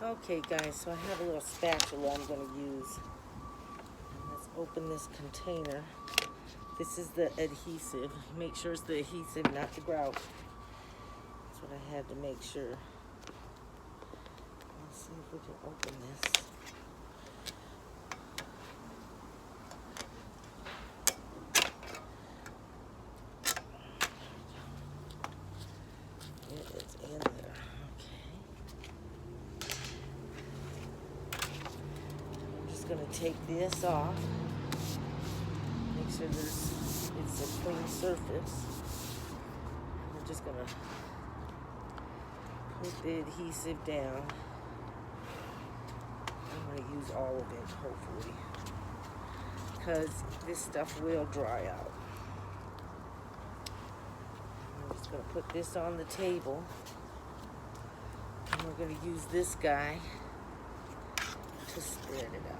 Okay guys, so I have a little spatula I'm going to use. Let's open this container. This is the adhesive. Make sure it's the adhesive, not the grout. That's what I had to make sure. Let's see if we can open this. It is in there. Okay. I'm just going to take this off. Make sure it's a clean surface. We're just going to put the adhesive down. I'm going to use all of it, hopefully, because this stuff will dry out. I'm just going to put this on the table, and we're going to use this guy to spread it out.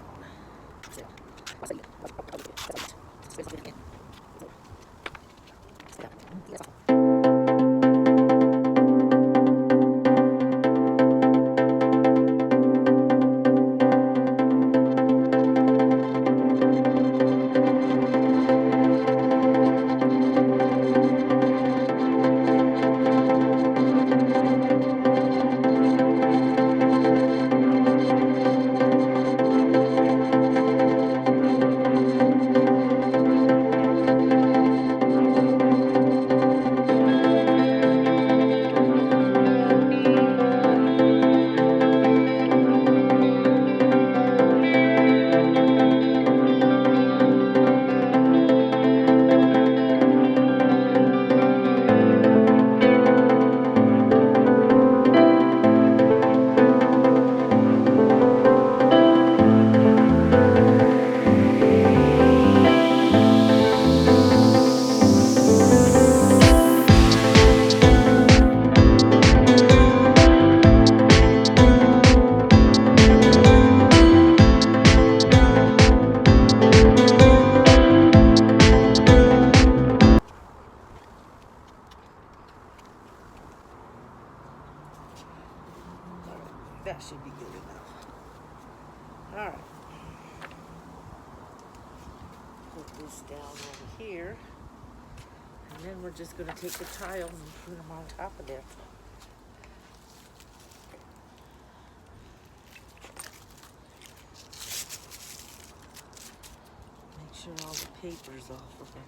That should be good enough. Alright. Put this down over here. And then we're just going to take the tiles and put them on top of there. Make sure all the paper's off of it.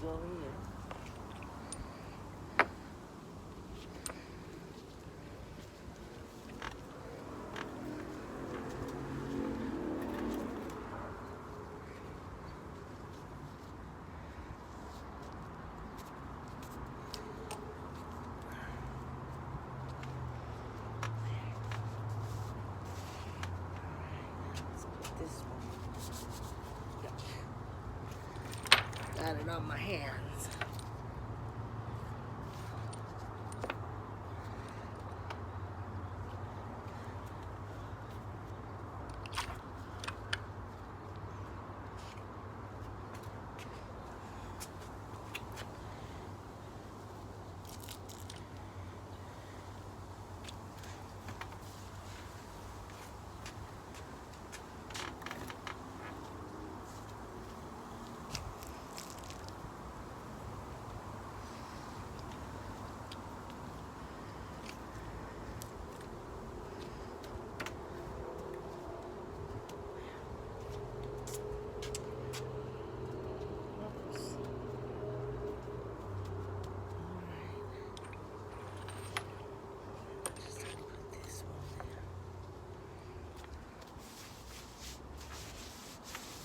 Go in. Let's put this one. Got it on my hands.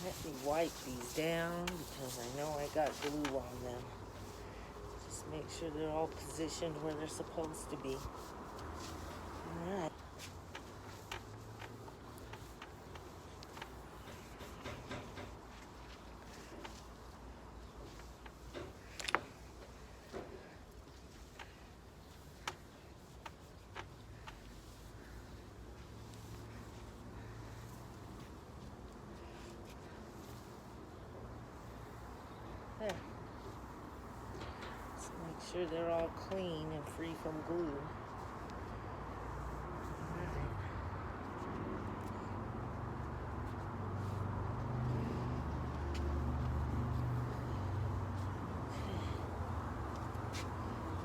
Let me wipe these down because I know I got glue on them. Just make sure they're all positioned where they're supposed to be. Alright. sure they're all clean and free from glue. Alright.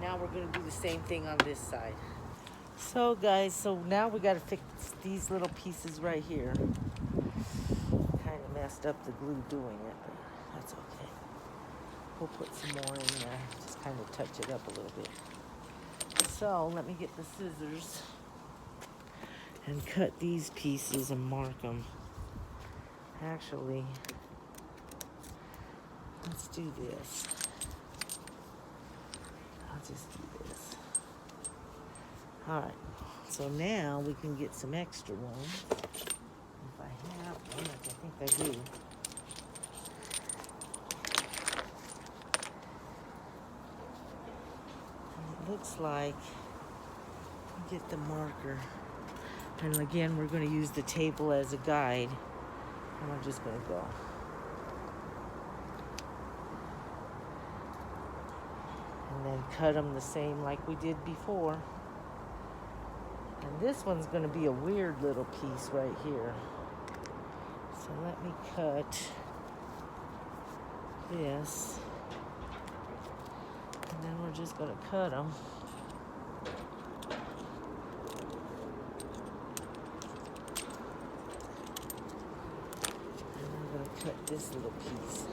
Now we're going to do the same thing on this side. So guys, so now we got to fix these little pieces right here. Kind of messed up the glue doing it, but that's okay. We'll put some more in there, just kind of touch it up a little bit. So let me get the scissors and cut these pieces and mark them. Actually, let's do this. I'll just do this. All right, so now we can get some extra ones. If I have one, I think I do. And it looks like, get the marker. And again, we're going to use the table as a guide. And I'm just going to go. And then cut them the same like we did before. And this one's going to be a weird little piece right here. So let me cut this. And then we're just going to cut them. And I'm going to cut this little piece.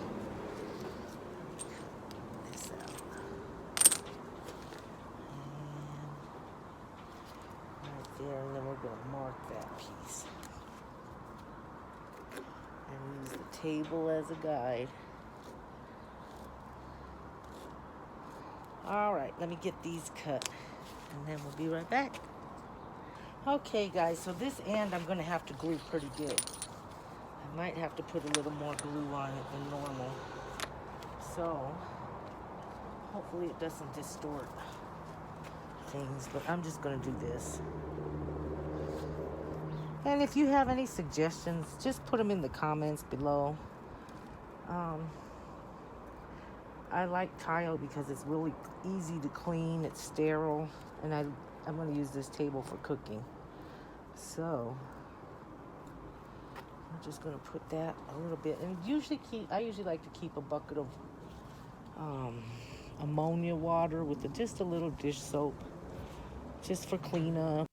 Cut this out. There, and then we're going to mark that piece and use the table as a guide. All right, let me get these cut and then we'll be right back. Okay guys, so this end I'm going to have to glue pretty good. I might have to put a little more glue on it than normal, so hopefully it doesn't distort things, but I'm just going to do this. And if you have any suggestions, just put them in the comments below. I like tile because it's really easy to clean, it's sterile, and I'm going to use this table for cooking. So I'm just going to put that a little bit, and I usually like to keep a bucket of ammonia water with just a little dish soap, just for cleanup.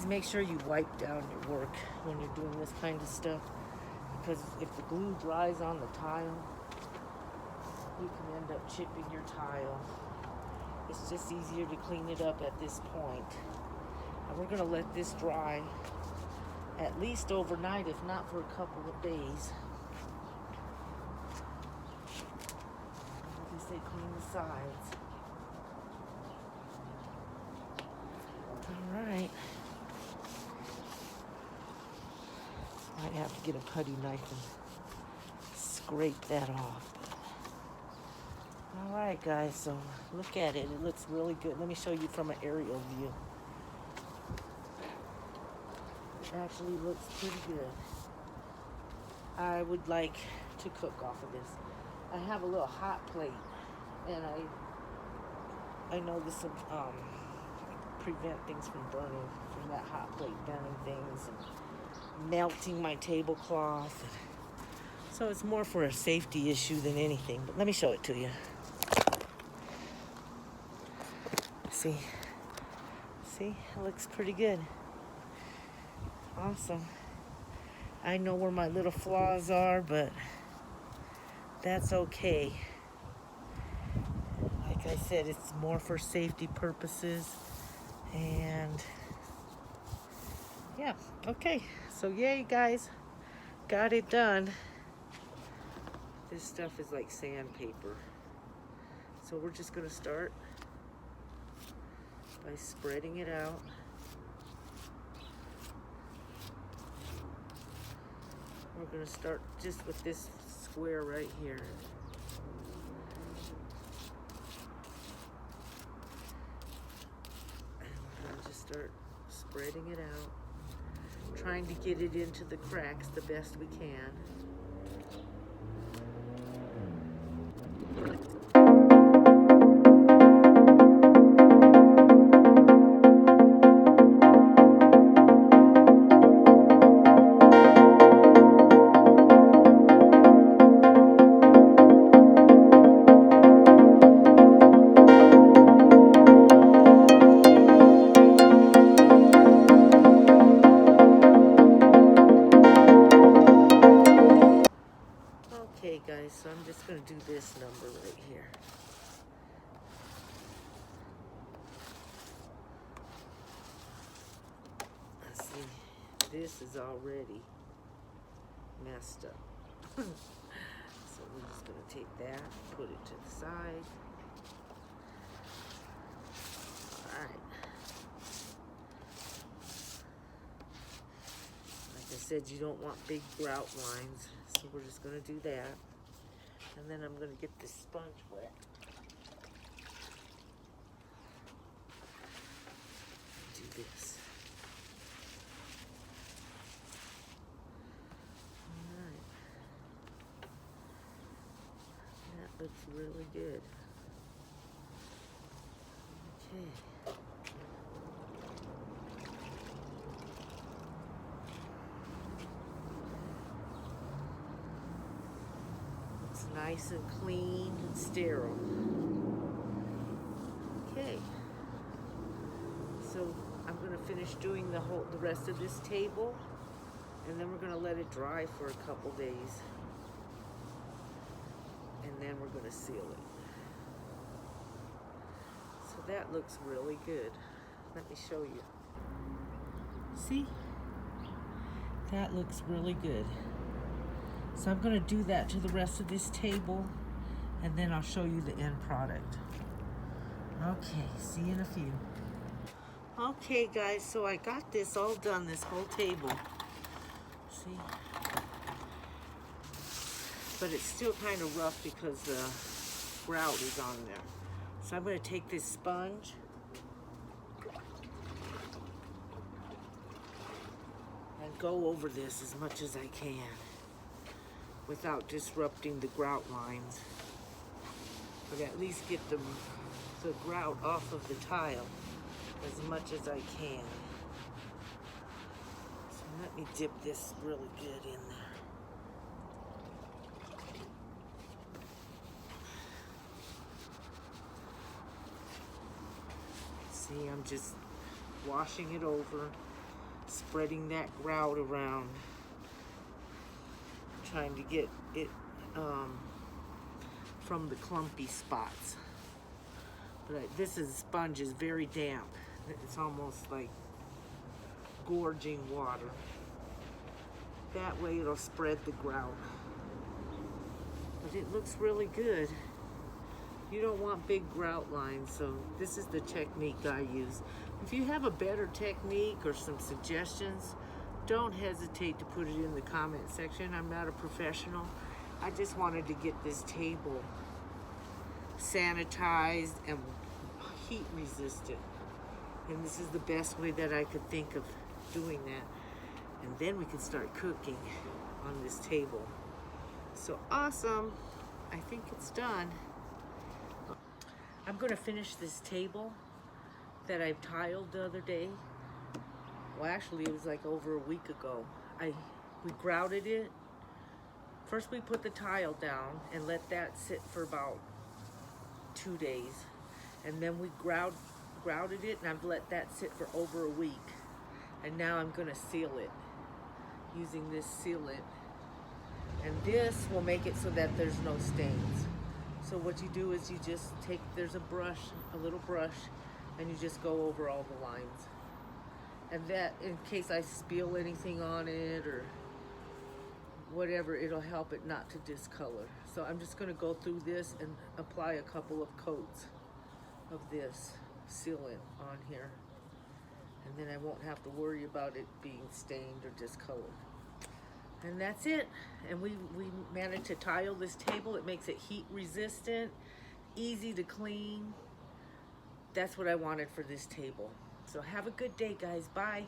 Make sure you wipe down your work when you're doing this kind of stuff, because if the glue dries on the tile, you can end up chipping your tile. It's just easier to clean it up at this point. And we're going to let this dry at least overnight, if not for a couple of days. Like I say, clean the sides. All right. Might have to get a putty knife and scrape that off. All right, guys, so look at it. It looks really good. Let me show you from an aerial view. It actually looks pretty good. I would like to cook off of this. I have a little hot plate, and I know this will prevent things from burning, from that hot plate burning things and melting my tablecloth. So it's more for a safety issue than anything, but let me show it to you. See, it looks pretty good. Awesome. I know where my little flaws are, but that's okay. Like I said, it's more for safety purposes. And yeah, okay. So yay, guys. Got it done. This stuff is like sandpaper. So we're just gonna start by spreading it out. We're gonna start just with this square right here. And we're gonna just start spreading it out, trying to get it into the cracks the best we can. Okay guys, so I'm just going to do this number right here. Let's see, this is already messed up. So we're just going to take that, put it to the side. Alright. Like I said, you don't want big grout lines. So we're just going to do that. And then I'm going to get this sponge wet. Do this. Alright. That looks really good. Okay. Nice and clean and sterile. Okay. So I'm going to finish doing the rest of this table, and then we're going to let it dry for a couple days, and then we're going to seal it. So that looks really good. Let me show you. See? That looks really good. So I'm going to do that to the rest of this table, and then I'll show you the end product. Okay, see you in a few. Okay guys, so I got this all done, this whole table. See? But it's still kind of rough because the grout is on there. So I'm going to take this sponge and go over this as much as I can, without disrupting the grout lines, but at least get the grout off of the tile as much as I can. So let me dip this really good in there. See, I'm just washing it over, spreading that grout around, trying to get it from the clumpy spots. But this sponge is very damp. It's almost like gorging water. That way it'll spread the grout. But it looks really good. You don't want big grout lines, so this is the technique I use. If you have a better technique or some suggestions, don't hesitate to put it in the comment section. I'm not a professional. I just wanted to get this table sanitized and heat resistant. And this is the best way that I could think of doing that. And then we can start cooking on this table. So awesome. I think it's done. I'm going to finish this table that I tiled the other day. Well, actually, it was like over a week ago. We grouted it. First, we put the tile down and let that sit for about 2 days. And then we grouted it, and I've let that sit for over a week. And now I'm going to seal it using this sealant. And this will make it so that there's no stains. So what you do is you just take, there's a brush, a little brush, and you just go over all the lines. And that, in case I spill anything on it or whatever, it'll help it not to discolor. So I'm just gonna go through this and apply a couple of coats of this sealant on here. And then I won't have to worry about it being stained or discolored. And that's it. And we managed to tile this table. It makes it heat resistant, easy to clean. That's what I wanted for this table. So have a good day, guys. Bye.